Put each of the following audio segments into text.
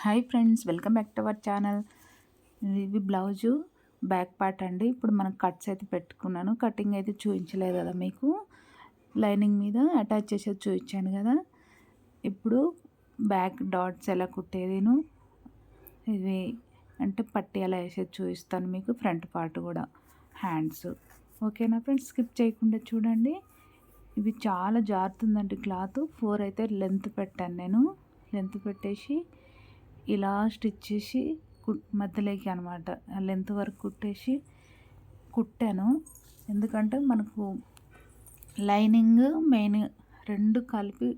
Hi friends, welcome back to our channel. ఇది blouse back part అండి. ఇప్పుడు మనం కట్స్ అయితే పెట్టుకున్నాను. కటింగ్ అయితే చూపించలేదు కదా మీకు. లైనింగ్ మీద అటాచ్ చేసేది చూపించాను కదా. ఇప్పుడు బ్యాక్ డాట్స్ ఎలా కుట్టేదిను, ఇది అంటే పట్టి ఎలా వేసేది చూపిస్తాను మీకు. ఫ్రంట్ పార్ట్ కూడా, హ్యాండ్స్. ఓకేనా ఫ్రెండ్స్, స్కిప్ చేయకుండా చూడండి. ఇవి చాలా జారుతుందండి క్లాత్. 4 అయితే లెంత్ పెట్టాను నేను. లెంత్ పెట్టేసి ఇలా స్టిచ్ చేసి మధ్యలోకి అనమాట లెంత్ వరకు కుట్టాను. ఎందుకంటే మనకు లైనింగ్ మెయిన్ రెండు కలిపి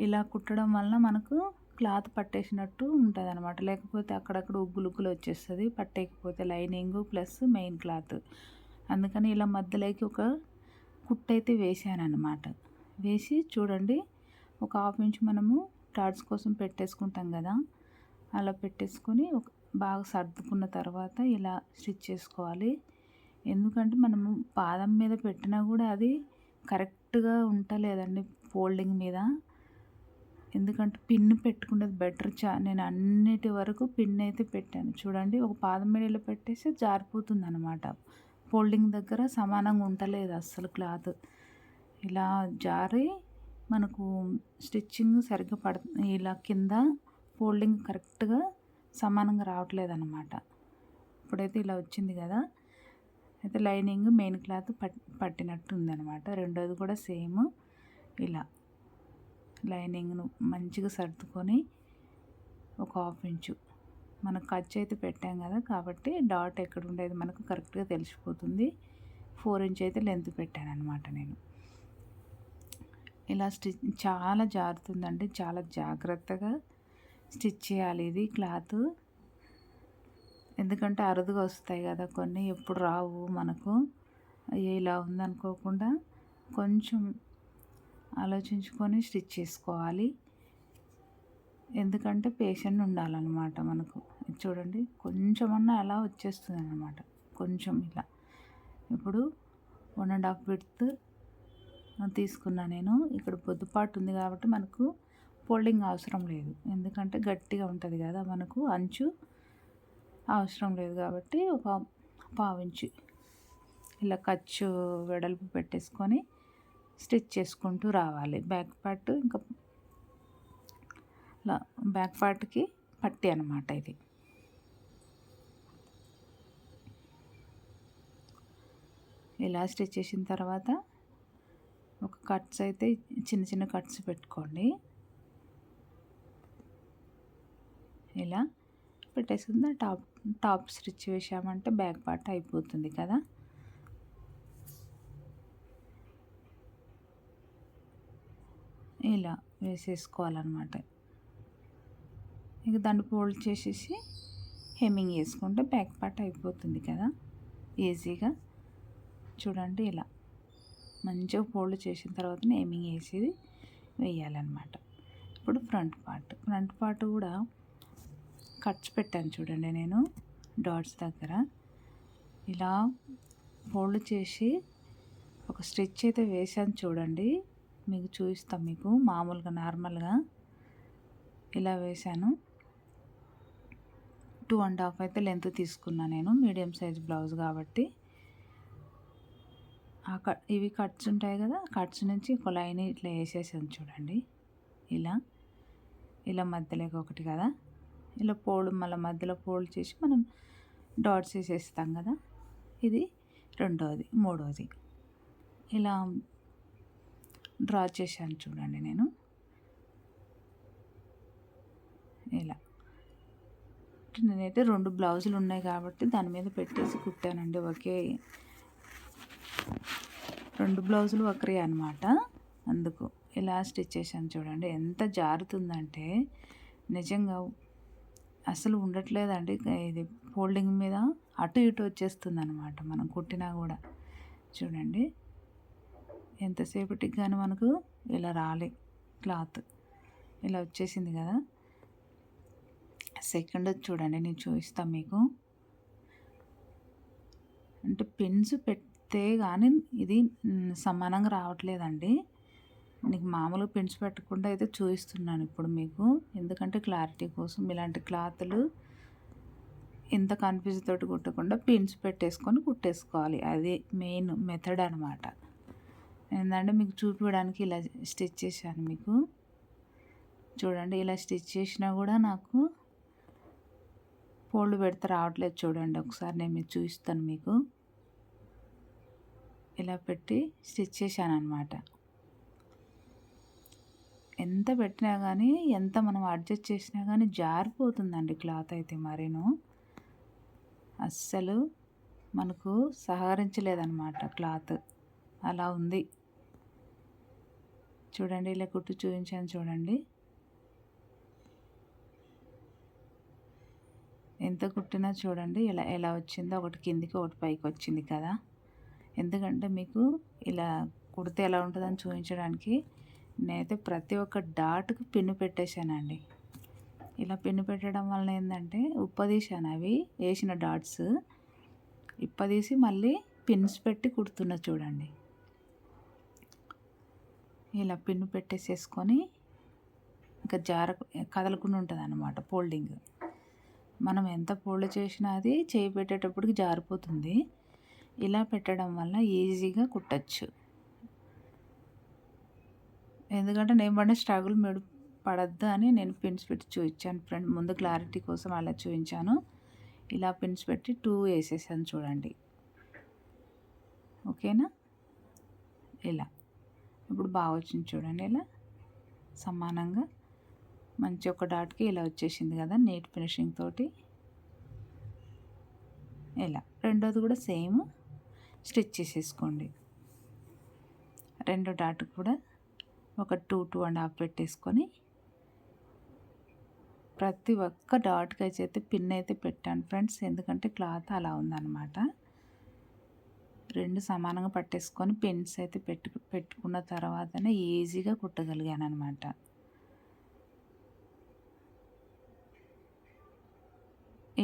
ఇలా కుట్టడం వలన మనకు క్లాత్ పట్టేసినట్టు ఉంటుంది అనమాట. లేకపోతే అక్కడక్కడ ఉగ్గులు వచ్చేస్తుంది పట్టేయకపోతే, లైనింగ్ ప్లస్ మెయిన్ క్లాత్. అందుకని ఇలా మధ్యలోకి ఒక కుట్టు అయితే వేసాను అనమాట. వేసి చూడండి, ఒక హాఫ్ ఇంచ్ మనము డాట్స్ కోసం పెట్టేసుకుంటాం కదా, అలా పెట్టేసుకొని బాగా సర్దుకున్న తర్వాత ఇలా స్టిచ్ చేసుకోవాలి. ఎందుకంటే మనము పాదం మీద పెట్టినా కూడా అది కరెక్ట్గా ఉంటలేదండి ఫోల్డింగ్ మీద. ఎందుకంటే పిన్ పెట్టుకునేది బెటర్. నేను అన్నిటి వరకు పిన్ అయితే పెట్టాను. చూడండి, ఒక పాదం మీద ఇలా పెట్టేసి జారిపోతుంది అనమాట. ఫోల్డింగ్ దగ్గర సమానంగా ఉంటలేదు అస్సలు క్లాత్. ఇలా జారి మనకు స్టిచ్చింగ్ సరిగ్గా ఇలా కింద ఫోల్డింగ్ కరెక్ట్గా సమానంగా రావట్లేదు అనమాట. ఇప్పుడైతే ఇలా వచ్చింది కదా. అయితే లైనింగ్ మెయిన్ క్లాత్ పట్టినట్టు ఉందనమాట. రెండోది కూడా సేమ్. ఇలా లైనింగ్ను మంచిగా సర్దుకొని ఒక హాఫ్ ఇంచు మనకు ఖర్చు అయితే పెట్టాం కదా, కాబట్టి డాట్ ఎక్కడ ఉండేది మనకు కరెక్ట్గా తెలిసిపోతుంది. 4 ఇంచ్ అయితే లెంత్ పెట్టాను అనమాట నేను. ఇలా స్టిచ్ చాలా జారుతుందండి. చాలా జాగ్రత్తగా స్టిచ్ చేయాలి ఇది క్లాత్. ఎందుకంటే అరుదుగా వస్తాయి కదా కొన్ని, ఎప్పుడు రావు మనకు. ఇలా ఉందనుకోకుండా కొంచెం ఆలోచించుకొని స్టిచ్ చేసుకోవాలి. ఎందుకంటే పేషెంట్ ఉండాలన్నమాట మనకు. చూడండి, కొంచెమన్నా అలా వచ్చేస్తుంది అన్నమాట. కొంచెం ఇలా. ఇప్పుడు 1.5 విడ్త్ తీసుకున్నా నేను. ఇక్కడ బొద్దుపాటు ఉంది కాబట్టి మనకు ఫోల్డింగ్ అవసరం లేదు. ఎందుకంటే గట్టిగా ఉంటుంది కదా మనకు, అంచు అవసరం లేదు కాబట్టి ఒక పావించి ఇలా ఖర్చు వెడల్పు పెట్టేసుకొని స్టిచ్ చేసుకుంటూ రావాలి. బ్యాక్ పార్ట్ ఇంకా ఇలా బ్యాక్ పార్ట్కి పట్టి అనమాట ఇది. ఇలా స్టిచ్ చేసిన తర్వాత ఒక కట్స్ అయితే చిన్న చిన్న కట్స్ పెట్టుకోండి. ఇలా పెట్టేసుకుందా టాప్ స్టిచ్ వేసామంటే బ్యాక్ పార్ట్ అయిపోతుంది కదా. ఇలా వేసేసుకోవాలన్నమాట. ఇక దాన్ని ఫోల్డ్ చేసేసి హెమ్మింగ్ వేసుకుంటే బ్యాక్ పార్ట్ అయిపోతుంది కదా ఈజీగా. చూడండి, ఇలా మంచిగా ఫోల్డ్ చేసిన తర్వాత హెమ్మింగ్ వేసి వేయాలన్నమాట. ఇప్పుడు ఫ్రంట్ పార్ట్ కూడా కట్స్ పెట్టాను చూడండి నేను డాట్స్ దగ్గర. ఇలా ఫోల్డ్ చేసి ఒక స్టిచ్ అయితే వేసాను చూడండి, మీకు చూపిస్తాను. మీకు మామూలుగా నార్మల్గా ఇలా వేసాను. 2.5 అయితే లెంత్ తీసుకున్నాను నేను, మీడియం సైజ్ బ్లౌజ్ కాబట్టి. ఇవి కట్స్ ఉంటాయి కదా, కట్స్ నుంచి ఒక లైన్ ఇట్లా వేసేసాను చూడండి. ఇలా మధ్యలోకి ఒకటి కదా, ఇలా మళ్ళీ మధ్యలో ఫోల్డ్ చేసి మనం డాట్స్ వేసేస్తాం కదా. ఇది రెండోది. మూడోది ఇలా డ్రా చేశాను చూడండి నేను. ఇలా నేనైతే 2 బ్లౌజులు ఉన్నాయి కాబట్టి దాని మీద పెట్టేసి కుట్టానండి. 2 బ్లౌజులు ఒకరే అనమాట. అందుకు ఇలా స్టిచ్ చేశాను చూడండి. ఎంత జారుతుందంటే నిజంగా అసలు ఉండట్లేదండి. ఇది ఫోల్డింగ్ మీద అటు ఇటు వచ్చేస్తుంది అనమాట మనం కుట్టినా కూడా. చూడండి, ఎంతసేపటికి కానీ మనకు ఇలా రాలే క్లాత్. ఇలా వచ్చేసింది కదా. సెకండ్ చూడండి, నేను చూపిస్తాను మీకు. అంటే పిన్స్ పెడితే కానీ ఇది సమానంగా రావట్లేదండి. నీకు మామూలుగా పిన్స్ పెట్టకుండా అయితే చూపిస్తున్నాను ఇప్పుడు మీకు, ఎందుకంటే క్లారిటీ కోసం. ఇలాంటి క్లాతులు ఇంత కన్ఫ్యూజ్ తోటి కుట్టకుండా పిన్స్ పెట్టేసుకొని కుట్టేసుకోవాలి. అది మెయిన్ మెథడ్ అనమాట. ఏంటంటే మీకు చూపించడానికి ఇలా స్టిచ్ చేశాను మీకు. చూడండి, ఇలా స్టిచ్ చేసినా కూడా నాకు ఫోల్డ్ పెడితే రావట్లేదు. చూడండి ఒకసారి నేను మీకు చూపిస్తాను మీకు. ఇలా పెట్టి స్టిచ్ చేశాను అనమాట. ఎంత పెట్టినా కానీ, ఎంత మనం అడ్జస్ట్ చేసినా కానీ జారిపోతుందండి క్లాత్ అయితే. మరీను అస్సలు మనకు సహకరించలేదన్నమాట క్లాత్, అలా ఉంది. చూడండి, ఇలా కుట్టు చూపించాను చూడండి. ఎంత కుట్టినా చూడండి ఇలా ఎలా వచ్చిందో, ఒకటి కిందికి ఒకటి పైకి వచ్చింది కదా. ఎందుకంటే మీకు ఇలా కుడితే ఎలా ఉంటుందని చూపించడానికి నేనైతే ప్రతి ఒక్క డాట్కి పిన్ను పెట్టేశానండి. ఇలా పిన్ను పెట్టడం వల్ల ఏంటంటే ఉప్పదీశాను, అవి వేసిన డాట్స్ ఇప్పదీసి మళ్ళీ పిన్స్ పెట్టి కుడుతున్నా చూడండి. ఇలా పిన్ను పెట్టేసేసుకొని ఇంకా కదలకుండా ఉంటుంది అన్నమాట ఫోల్డింగ్. మనం ఎంత ఫోల్డ్ చేసినా అది చేయి పెట్టేటప్పటికి జారిపోతుంది. ఇలా పెట్టడం వల్ల ఈజీగా కుట్టచ్చు. ఎందుకంటే నేను పడిన స్ట్రగుల్ మీరు పడద్దు అని నేను పిన్స్ పెట్టి చూపించాను ఫ్రెండ్. ముందు క్లారిటీ కోసం అలా చూపించాను. ఇలా పిన్స్ పెట్టి 2 వేసేసాను చూడండి. ఓకేనా? ఇలా ఇప్పుడు బాగా వచ్చింది చూడండి. ఇలా సమానంగా మంచి ఒక డాట్కి ఇలా వచ్చేసింది కదా నీట్ ఫినిషింగ్ తోటి. ఇలా రెండోది కూడా సేమ్ స్టిచ్ చేసేసుకోండి. రెండో డాట్ కూడా ఒక 2.5 పెట్టేసుకొని ప్రతి ఒక్క డాట్కి అయితే పిన్ అయితే పెట్టాను ఫ్రెండ్స్. ఎందుకంటే క్లాత్ అలా ఉందన్నమాట. రెండు సమానంగా పట్టేసుకొని పిన్స్ అయితే పెట్టుకున్న తర్వాతనే ఈజీగా కుట్టగలిగాను అనమాట.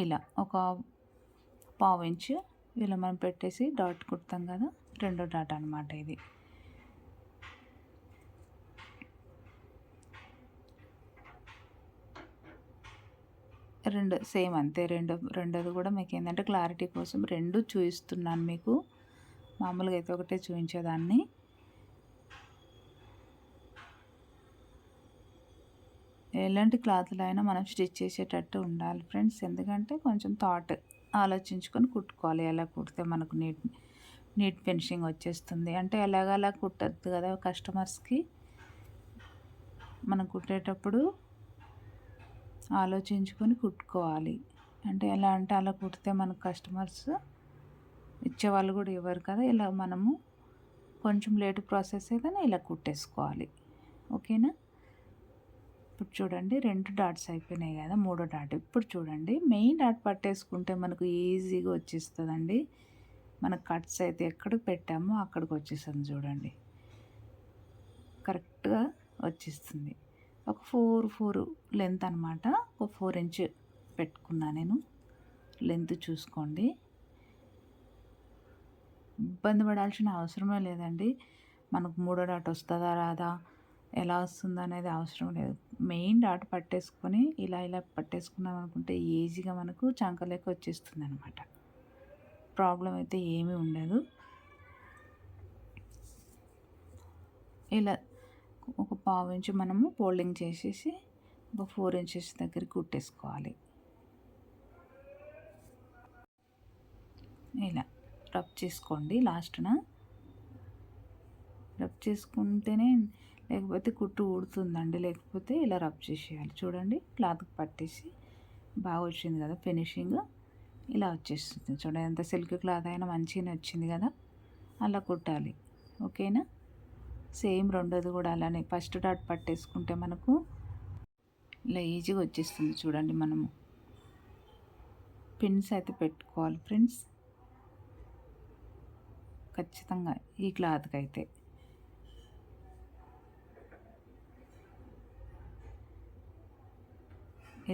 ఇలా ఒక 1/2 ఇంచు ఇలా మనం పెట్టేసి డాట్ కుడతాం కదా, రెండో డాట్ అనమాట ఇది. రెండు సేమ్ అంతే. రెండోది కూడా మీకు ఏంటంటే క్లారిటీ కోసం రెండు చూపిస్తున్నాను మీకు. మామూలుగా అయితే ఒకటే చూపించేదాన్ని. ఎలాంటి క్లాత్లో అయినా మనం స్టిచ్ చేసేటట్టు ఉండాలి ఫ్రెండ్స్. ఎందుకంటే కొంచెం థాట్ ఆలోచించుకొని కుట్టుకోవాలి. ఎలా కుడితే మనకు నీట్ ఫినిషింగ్ వచ్చేస్తుంది అంటే ఎలాగలా కుట్టద్దు కదా కస్టమర్స్కి. మనం కుట్టేటప్పుడు ఆలోచించుకొని కుట్టుకోవాలి. అంటే ఎలా అంటే అలా కుడితే మనకు కస్టమర్స్ ఇచ్చేవాళ్ళు కూడా ఇవ్వరు కదా. ఇలా మనము కొంచెం లేట్ ప్రాసెస్ ఏదైనా ఇలా కుట్టేసుకోవాలి. ఓకేనా? ఇప్పుడు చూడండి 2 డాట్స్ అయిపోయినాయి కదా, మూడో డాట్. ఇప్పుడు చూడండి మెయిన్ డాట్ పట్టేసుకుంటే మనకు ఈజీగా వచ్చేస్తుందండి. మన కట్స్ అయితే ఎక్కడికి పెట్టామో అక్కడికి వచ్చేస్తుంది చూడండి, కరెక్ట్గా వచ్చేస్తుంది. ఒక 4 లెంత్ అనమాట. ఒక 4 ఇంచ్ పెట్టుకున్నా నేను. లెంత్ చూసుకోండి. ఇబ్బంది పడాల్సిన అవసరమే లేదండి. మనకు మూడో డాట్ వస్తుందా రాదా, ఎలా వస్తుంది అనేది అవసరం లేదు. మెయిన్ డాట్ పట్టేసుకొని ఇలా పట్టేసుకున్నాం అనుకుంటే ఈజీగా మనకు చంకలేక వచ్చేస్తుంది అనమాట. ప్రాబ్లం అయితే ఏమీ ఉండదు. ఇలా ఒక 1/2 ఇంచు మనము ఫోల్డింగ్ చేసేసి ఒక 4 ఇంచెస్ దగ్గరికి కుట్టేసుకోవాలి. ఇలా రబ్ చేసుకోండి లాస్ట్న. రబ్ చేసుకుంటేనే, లేకపోతే కుట్టు ఊడుతుందండి. లేకపోతే ఇలా రబ్ చేసేయాలి. చూడండి క్లాత్కి పట్టేసి బాగా వచ్చింది కదా ఫినిషింగ్. ఇలా వచ్చేస్తుంది చూడండి. ఎంత సిల్క్ క్లాత్ అయినా మంచిగానే వచ్చింది కదా. అలా కుట్టాలి. ఓకేనా? సేమ్ రెండోది కూడా అలానే ఫస్ట్ డాట్ పట్టేసుకుంటే మనకు ఇలా ఈజీగా వచ్చేస్తుంది చూడండి. మనము పిన్స్ అయితే పెట్టుకోవాలి ఫ్రెండ్స్ ఖచ్చితంగా ఈ క్లాత్కి అయితే.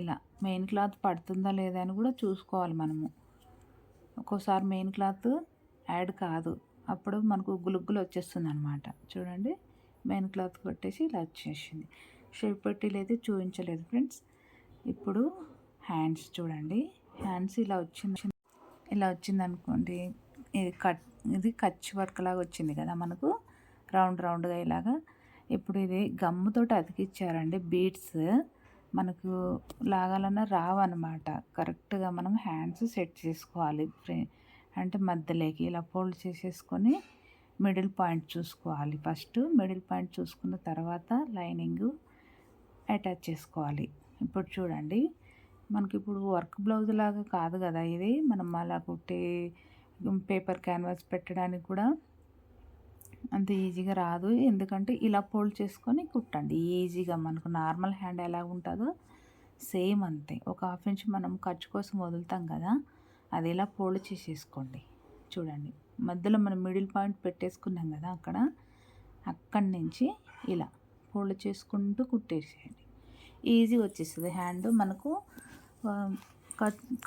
ఇలా మెయిన్ క్లాత్ పడుతుందా లేదా అని కూడా చూసుకోవాలి మనము. ఒక్కోసారి మెయిన్ క్లాత్ యాడ్ కాదు, అప్పుడు మనకు గులుగులు వచ్చేస్తుంది అనమాట. చూడండి మెయిన్ క్లాత్ పట్టేసి ఇలా వచ్చేసింది. షేప్ పట్టీలు అయితే చూపించలేదు ఫ్రెండ్స్. ఇప్పుడు హ్యాండ్స్ చూడండి. హ్యాండ్స్ ఇలా వచ్చింది అనుకోండి. ఇది కచ్ వర్క్ లాగా వచ్చింది కదా మనకు, రౌండ్గా ఇలాగా. ఇప్పుడు ఇది గమ్ముతోటి అతికిచ్చారండి బీడ్స్. మనకు లాగాలన్నా రావన్నమాట. కరెక్ట్గా మనం హ్యాండ్స్ సెట్ చేసుకోవాలి. అంటే మధ్యలోకి ఇలా ఫోల్డ్ చేసేసుకొని మిడిల్ పాయింట్ చూసుకోవాలి. ఫస్ట్ మిడిల్ పాయింట్ చూసుకున్న తర్వాత లైనింగ్ అటాచ్ చేసుకోవాలి. ఇప్పుడు చూడండి, మనకి ఇప్పుడు వర్క్ బ్లౌజ్ లాగా కాదు కదా ఇది. మనం అలా కుట్టి పేపర్ క్యాన్వాస్ పెట్టడానికి కూడా అంత ఈజీగా రాదు. ఎందుకంటే ఇలా ఫోల్డ్ చేసుకొని కుట్టండి ఈజీగా. మనకు నార్మల్ హ్యాండ్ ఎలా ఉంటుందో సేమ్ అంతే. ఒక హాఫ్ ఇంచ్ మనం ఖర్చు కోసం వదులుతాం కదా, అది ఇలా ఫోల్డ్ చేసేసుకోండి. చూడండి, మధ్యలో మనం మిడిల్ పాయింట్ పెట్టేసుకున్నాం కదా, అక్కడి నుంచి ఇలా ఫోల్డ్ చేసుకుంటూ కుట్టేసేయండి. ఈజీగా వచ్చేస్తుంది హ్యాండ్. మనకు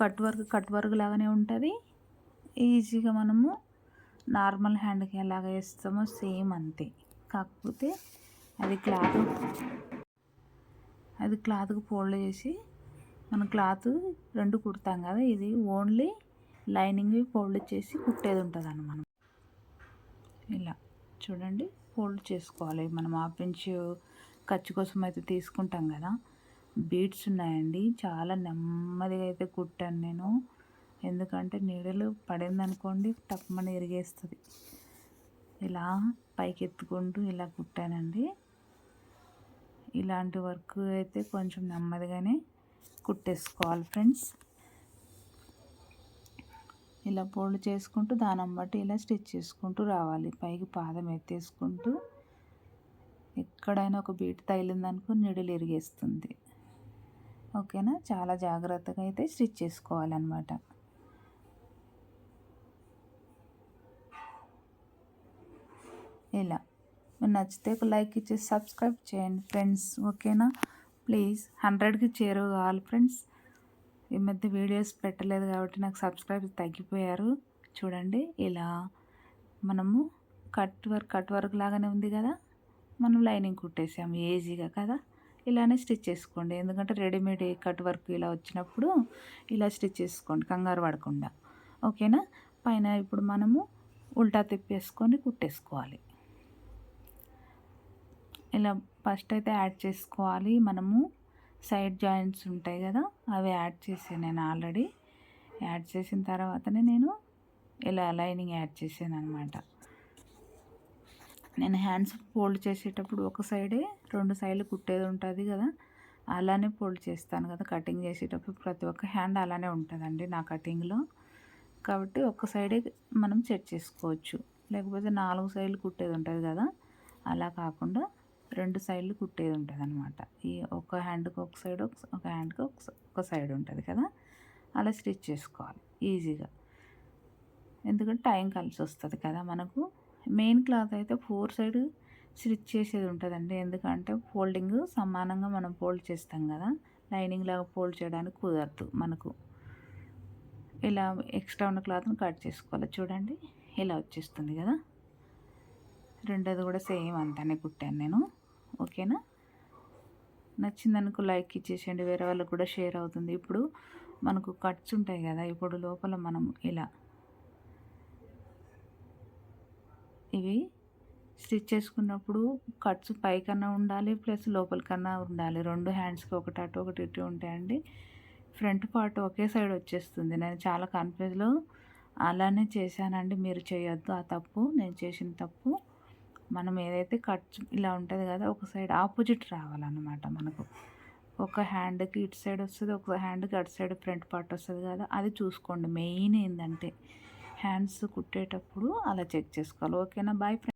కట్ వర్క్ లాగానే ఉంటుంది. ఈజీగా మనము నార్మల్ హ్యాండ్కి ఎలాగ వేస్తామో సేమ్ అంతే. కాకపోతే అది క్లాత్కు ఫోల్డ్ చేసి మనం క్లాత్ రెండు కుడతాం కదా, ఇది ఓన్లీ లైనింగ్ ఫోల్డ్ చేసి కుట్టేది ఉంటుంది అన్నమాట. ఇలా చూడండి, ఫోల్డ్ చేసుకోవాలి. మనం హాఫ్ ఇంచ్ ఖర్చు కోసం అయితే తీసుకుంటాం కదా. బీడ్స్ ఉన్నాయండి, చాలా నెమ్మదిగా అయితే కుట్టాను నేను. ఎందుకంటే నీడలు పడిందనుకోండి తప్పమని ఇరిగేస్తుంది. ఇలా పైకి ఎత్తుకుంటూ ఇలా కుట్టానండి. ఇలాంటి వర్క్ అయితే కొంచెం నెమ్మదిగానే కుట్టేసుకోవాలి ఫ్రెండ్స్. ఇలా ఫోల్డ్ చేసుకుంటూ దానం బట్టి ఇలా స్టిచ్ చేసుకుంటూ రావాలి. పైకి పాదం ఎత్తేసుకుంటూ ఎక్కడైనా ఒక బీట్ తగిలిందనుకో నీడలు ఇరిగేస్తుంది. ఓకేనా, చాలా జాగ్రత్తగా అయితే స్టిచ్ చేసుకోవాలన్నమాట. ఇలా మీరు నచ్చితే ఒక లైక్ ఇచ్చి సబ్స్క్రైబ్ చేయండి ఫ్రెండ్స్. ఓకేనా, ప్లీజ్ 100కి చేరువ కావాలి ఫ్రెండ్స్. ఈ మధ్య వీడియోస్ పెట్టలేదు కాబట్టి నాకు సబ్స్క్రైబ్ తగ్గిపోయారు. చూడండి, ఇలా మనము కట్ వర్క్ లాగానే ఉంది కదా, మనం లైనింగ్ కుట్టేసాము ఈజీగా కదా. ఇలానే స్టిచ్ చేసుకోండి. ఎందుకంటే రెడీమేడ్ కట్ వర్క్ ఇలా వచ్చినప్పుడు ఇలా స్టిచ్ చేసుకోండి కంగారు పడకుండా. ఓకేనా, పైన ఇప్పుడు మనము ఉల్టా తిప్పేసుకొని కుట్టేసుకోవాలి. ఇలా ఫస్ట్ అయితే యాడ్ చేసుకోవాలి. మనము సైడ్ జాయింట్స్ ఉంటాయి కదా, అవి యాడ్ చేసాను నేను ఆల్రెడీ. యాడ్ చేసిన తర్వాతనే నేను ఇలా లైనింగ్ యాడ్ చేసాను అనమాట. నేను హ్యాండ్స్ ఫోల్డ్ చేసేటప్పుడు ఒక సైడే 2 సైడ్లు కుట్టేది ఉంటుంది కదా, అలానే ఫోల్డ్ చేస్తాను కదా. కటింగ్ చేసేటప్పుడు ప్రతి ఒక్క హ్యాండ్ అలానే ఉంటుందండి నా కటింగ్లో. కాబట్టి ఒక సైడే మనం సెట్ చేసుకోవచ్చు. లేకపోతే 4 సైడ్లు కుట్టేది ఉంటుంది కదా, అలా కాకుండా 2 సైడ్లు కుట్టేది ఉంటుంది అనమాట. ఈ ఒక హ్యాండ్కి ఒక సైడ్, ఒక హ్యాండ్కి ఒక సైడ్ ఉంటుంది కదా, అలా స్టిచ్ చేసుకోవాలి ఈజీగా. ఎందుకంటే టైం కలిసి వస్తుంది కదా మనకు. మెయిన్ క్లాత్ అయితే 4 సైడ్ స్టిచ్ చేసేది ఉంటుందండి. ఎందుకంటే ఫోల్డింగ్ సమానంగా మనం ఫోల్డ్ చేస్తాం కదా, లైనింగ్ లాగా ఫోల్డ్ చేయడానికి కుదరదు మనకు. ఇలా ఎక్స్ట్రా ఉన్న క్లాత్ని కట్ చేసుకోవాలి. చూడండి, ఇలా వచ్చేస్తుంది కదా. రెండోది కూడా సేమ్ అంతానే కుట్టాను నేను. ఓకేనా, నచ్చిందనుకో లైక్ ఇచ్చేసేయండి, వేరే వాళ్ళకి కూడా షేర్ అవుతుంది. ఇప్పుడు మనకు కట్స్ ఉంటాయి కదా, ఇప్పుడు లోపల మనం ఇలా ఇవి స్టిచ్ చేసుకున్నప్పుడు కట్స్ పైకన్నా ఉండాలి, ప్లస్ లోపలికన్నా ఉండాలి. 2 హ్యాండ్స్కి ఒకటి అటు ఒకటి ఇటు ఉంటాయండి. ఫ్రంట్ పార్ట్ ఒకే సైడ్ వచ్చేస్తుంది. నేను చాలా కన్ఫ్యూజ్లో అలానే చేశానండి. మీరు చేయొద్దు ఆ తప్పు, నేను చేసిన తప్పు. మనం ఏదైతే కట్ ఇలా ఉంటుంది కదా, ఒక సైడ్ ఆపోజిట్ రావాలన్నమాట మనకు. ఒక హ్యాండ్కి ఇటు సైడ్ వస్తుంది, ఒక హ్యాండ్కి అటు సైడ్ ఫ్రంట్ పార్ట్ వస్తుంది కదా, అది చూసుకోండి. మెయిన్ ఏంటంటే హ్యాండ్స్ కుట్టేటప్పుడు అలా చెక్ చేసుకోవాలి. ఓకేనా, బాయ్ ఫ్రెండ్స్.